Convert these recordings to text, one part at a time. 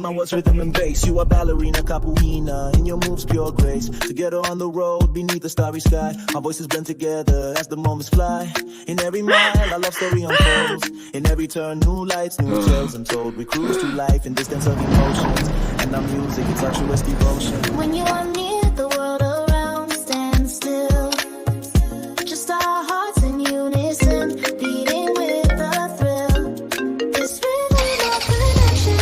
My words rhythm and bass. You are Balerina Capuchina, in your moves pure grace. Together on the road, beneath the starry sky. Our voices blend together as the moments fly. In every mile, our love story unfolds. In every turn, new lights, new tales untold. We cruise through life in this dance of emotions. And our music, it's our truest devotion. When you are near, the world around stands still. Just our hearts in unison, beating with a thrill. This rhythm of connection,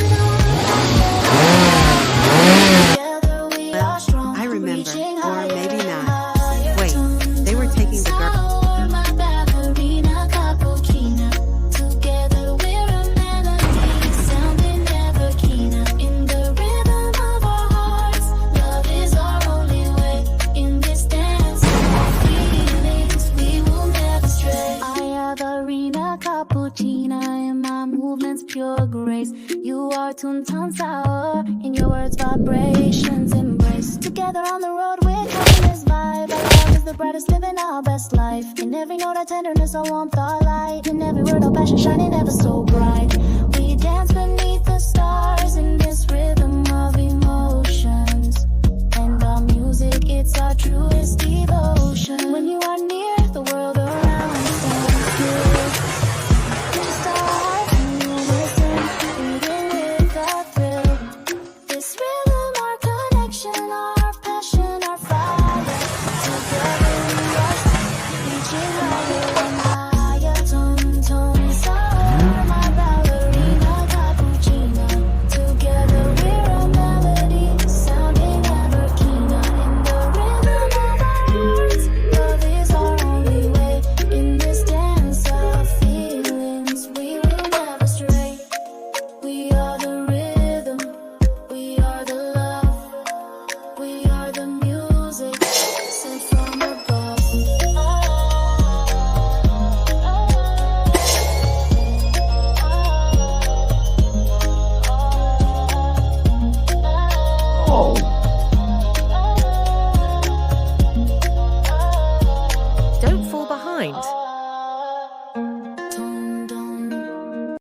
together we are strong. I remember, or maybe not. Wait, they were taking the girl. My Balerina Capuchina. Together we're a melody, sounding ever keener. In the rhythm of our hearts, love is our only way. In this dance of feelings, we will never stray. I am Balerina Capuchina, in my movements pure grace. You are tuned sour, in your words vibrations embrace. Together on the road with happiness vibe. Our love is the brightest, living our best life. In every note our tenderness, our warmth, our light. In every word our passion shining ever so bright. We dance beneath the stars in this rhythm of emotions. And our music, it's our truest devotion. When you are near, the world around stands still. Just our hearts in unison, beating with a thrill. This rhythm, our connection, our passion, our fire. Together we are reaching higher and higher. Tone, sour, my Balerina Capuchina. Together we're a melody, sounding ever keener. In the rhythm of our hearts, love is our only way. In this dance of feelings, we will never stray. We are the rhythm, we are the love, we are the music sent from above. Oh.